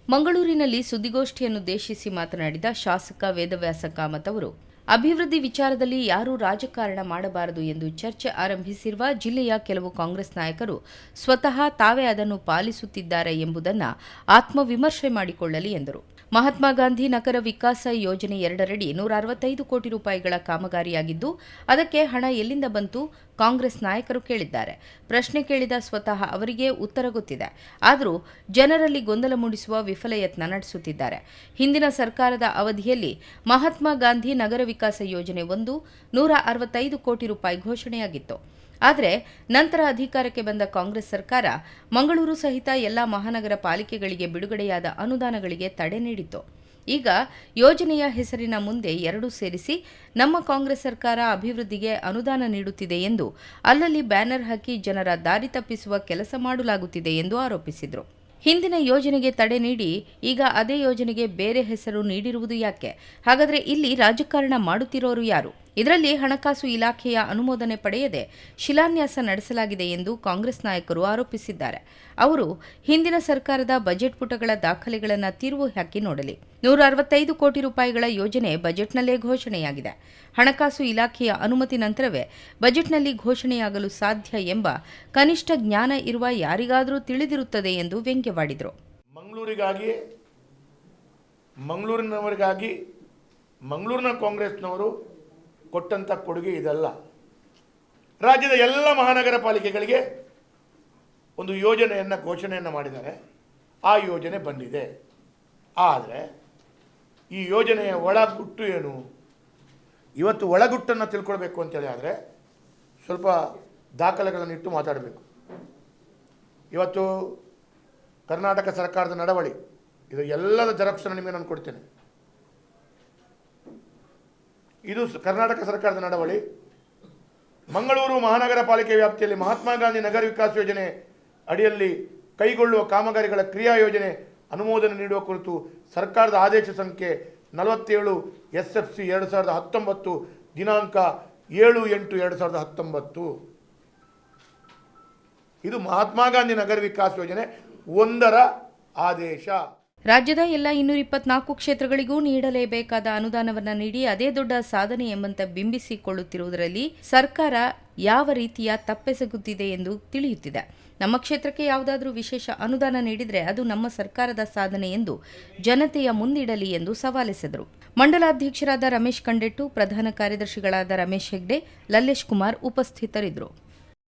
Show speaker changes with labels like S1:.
S1: ಮಂಗಳೂರಿನಲ್ಲಿ ಸುದ್ದಿಗೋಷ್ಠಿಯನ್ನುದ್ದೇಶಿಸಿ ಮಾತನಾಡಿದ ಶಾಸಕ ವೇದವ್ಯಾಸ ಕಾಮತ್ ಅವರು, ಅಭಿವೃದ್ಧಿ ವಿಚಾರದಲ್ಲಿ ಯಾರೂ ರಾಜಕಾರಣ ಮಾಡಬಾರದು ಎಂದು ಚರ್ಚೆ ಆರಂಭಿಸಿರುವ ಜಿಲ್ಲೆಯ ಕೆಲವು ಕಾಂಗ್ರೆಸ್ ನಾಯಕರು ಸ್ವತಃ ತಾವೇ ಅದನ್ನು ಪಾಲಿಸುತ್ತಿದ್ದಾರೆ ಎಂಬುದನ್ನು ಆತ್ಮವಿಮರ್ಶೆ ಮಾಡಿಕೊಳ್ಳಲಿ ಎಂದರು. ಮಹಾತ್ಮ ಗಾಂಧಿ ನಗರ ವಿಕಾಸ ಯೋಜನೆ 2ರಡಿ 165 ಕೋಟಿ ರೂಪಾಯಿಗಳ ಕಾಮಗಾರಿಯಾಗಿದ್ದು, ಅದಕ್ಕೆ ಹಣ ಎಲ್ಲಿಂದ ಬಂತು ಕಾಂಗ್ರೆಸ್ ನಾಯಕರು ಕೇಳಿದ್ದಾರೆ. ಪ್ರಶ್ನೆ ಕೇಳಿದ ಸ್ವತಃ ಅವರಿಗೆ ಉತ್ತರ ಗೊತ್ತಿದೆ. ಆದರೂ ಜನರಲ್ಲಿ ಗೊಂದಲ ಮೂಡಿಸುವ ವಿಫಲ ಯತ್ನ ನಡೆಸುತ್ತಿದ್ದಾರೆ. ಹಿಂದಿನ ಸರ್ಕಾರದ ಅವಧಿಯಲ್ಲಿ ಮಹಾತ್ಮ ಗಾಂಧಿ ನಗರ ವಿಕಾಸ ಯೋಜನೆ 165 ಕೋಟಿ ರೂಪಾಯಿ ಘೋಷಣೆಯಾಗಿತ್ತು. ಆದರೆ ನಂತರ ಅಧಿಕಾರಕ್ಕೆ ಬಂದ ಕಾಂಗ್ರೆಸ್ ಸರ್ಕಾರ ಮಂಗಳೂರು ಸಹಿತ ಎಲ್ಲ ಮಹಾನಗರ ಪಾಲಿಕೆಗಳಿಗೆ ಬಿಡುಗಡೆಯಾದ ಅನುದಾನಗಳಿಗೆ ತಡೆ ನೀಡಿತ್ತು. ಈಗ ಯೋಜನೆಯ ಹೆಸರಿನ ಮುಂದೆ 2 ಸೇರಿಸಿ ನಮ್ಮ ಕಾಂಗ್ರೆಸ್ ಸರ್ಕಾರ ಅಭಿವೃದ್ಧಿಗೆ ಅನುದಾನ ನೀಡುತ್ತಿದೆ ಎಂದು ಅಲ್ಲಲ್ಲಿ ಬ್ಯಾನರ್ ಹಾಕಿ ಜನರ ದಾರಿ ತಪ್ಪಿಸುವ ಕೆಲಸ ಮಾಡಲಾಗುತ್ತಿದೆ ಎಂದು ಆರೋಪಿಸಿದರು. ಹಿಂದಿನ ಯೋಜನೆಗೆ ತಡೆ ನೀಡಿ ಈಗ ಅದೇ ಯೋಜನೆಗೆ ಬೇರೆ ಹೆಸರು ನೀಡಿರುವುದು ಯಾಕೆ? ಹಾಗಾದರೆ ಇಲ್ಲಿ ರಾಜಕಾರಣ ಮಾಡುತ್ತಿರೋರು ಯಾರು? ಇದರಲ್ಲಿ ಹಣಕಾಸು ಇಲಾಖೆಯ ಅನುಮೋದನೆ ಪಡೆಯದೆ ಶಿಲಾನ್ಯಾಸ ನಡೆಸಲಾಗಿದೆ ಎಂದು ಕಾಂಗ್ರೆಸ್ ನಾಯಕರು ಆರೋಪಿಸಿದ್ದಾರೆ. ಅವರು ಹಿಂದಿನ ಸರ್ಕಾರದ ಬಜೆಟ್ ಪುಟಗಳ ದಾಖಲೆಗಳನ್ನು ತಿರುವು ಹಾಕಿ ನೋಡಲಿ. 165 ಕೋಟಿ ರೂಪಾಯಿಗಳ ಯೋಜನೆ ಬಜೆಟ್ನಲ್ಲೇ ಘೋಷಣೆಯಾಗಿದೆ. ಹಣಕಾಸು ಇಲಾಖೆಯ ಅನುಮತಿ ನಂತರವೇ ಬಜೆಟ್ನಲ್ಲಿ ಘೋಷಣೆಯಾಗಲು ಸಾಧ್ಯ ಎಂಬ ಕನಿಷ್ಠ ಜ್ಞಾನ ಇರುವ ಯಾರಿಗಾದರೂ ತಿಳಿದಿರುತ್ತದೆ ಎಂದು ವ್ಯಂಗ್ಯವಾಡಿದರು.
S2: ಮಂಗಳೂರಿನವರಿಗಾಗಿ ಮಂಗಳೂರಿನ ಕಾಂಗ್ರೆಸ್ನವರು ಕೊಟ್ಟಂಥ ಕೊಡುಗೆ ಇದಲ್ಲ. ರಾಜ್ಯದ ಎಲ್ಲ ಮಹಾನಗರ ಪಾಲಿಕೆಗಳಿಗೆ ಒಂದು ಯೋಜನೆಯನ್ನು ಘೋಷಣೆಯನ್ನು ಮಾಡಿದ್ದಾರೆ. ಆ ಯೋಜನೆ ಬಂದಿದೆ. ಆದರೆ ಈ ಯೋಜನೆಯ ಒಳಗುಟ್ಟು ಏನು? ಇವತ್ತು ಒಳಗುಟ್ಟನ್ನು ತಿಳ್ಕೊಳ್ಬೇಕು ಅಂತೇಳಿ ಆದರೆ ಸ್ವಲ್ಪ ದಾಖಲೆಗಳನ್ನಿಟ್ಟು ಮಾತಾಡಬೇಕು. ಇವತ್ತು ಕರ್ನಾಟಕ ಸರ್ಕಾರದ ನಡವಳಿ, ಇದು ಎಲ್ಲದ ಜೆರಾಕ್ಸನ್ನು ನಿಮಗೆ ನಾನು ಕೊಡ್ತೇನೆ. ಇದು ಕರ್ನಾಟಕ ಸರ್ಕಾರದ ನಡವಳಿ. ಮಂಗಳೂರು ಮಹಾನಗರ ಪಾಲಿಕೆ ವ್ಯಾಪ್ತಿಯಲ್ಲಿ ಮಹಾತ್ಮ ಗಾಂಧಿ ನಗರ ವಿಕಾಸ ಯೋಜನೆ ಅಡಿಯಲ್ಲಿ ಕೈಗೊಳ್ಳುವ ಕಾಮಗಾರಿಗಳ ಕ್ರಿಯಾ ಯೋಜನೆ ಅನುಮೋದನೆ ನೀಡುವ ಕುರಿತು ಸರ್ಕಾರದ ಆದೇಶ ಸಂಖ್ಯೆ 47 SFC 2019 ದಿನಾಂಕ 7/8/2019. ಇದು ಮಹಾತ್ಮ ಗಾಂಧಿ ನಗರ ವಿಕಾಸ ಯೋಜನೆ 1ರ ಆದೇಶ.
S1: ರಾಜ್ಯದ ಎಲ್ಲ 224 ಕ್ಷೇತ್ರಗಳಿಗೂ ನೀಡಲೇಬೇಕಾದ ಅನುದಾನವನ್ನು ನೀಡಿ ಅದೇ ದೊಡ್ಡ ಸಾಧನೆ ಎಂಬಂತೆ ಬಿಂಬಿಸಿಕೊಳ್ಳುತ್ತಿರುವುದರಲ್ಲಿ ಸರ್ಕಾರ ಯಾವ ರೀತಿಯ ತಪ್ಪೆಸಗುತ್ತಿದೆ ಎಂದು ತಿಳಿಯುತ್ತಿದೆ. ನಮ್ಮ ಕ್ಷೇತ್ರಕ್ಕೆ ಯಾವುದಾದರೂ ವಿಶೇಷ ಅನುದಾನ ನೀಡಿದರೆ ಅದು ನಮ್ಮ ಸರ್ಕಾರದ ಸಾಧನೆ ಎಂದು ಜನತೆಯ ಮುಂದಿಡಲಿ ಎಂದು ಸವಾಲೆಸೆದರು. ಮಂಡಲಾಧ್ಯಕ್ಷರಾದ ರಮೇಶ್ ಕಂಡೆಟ್ಟು, ಪ್ರಧಾನ ಕಾರ್ಯದರ್ಶಿಗಳಾದ ರಮೇಶ್ ಹೆಗ್ಡೆ, ಲಲ್ಲೇಶ್ ಕುಮಾರ್ ಉಪಸ್ಥಿತರಿದ್ದರು.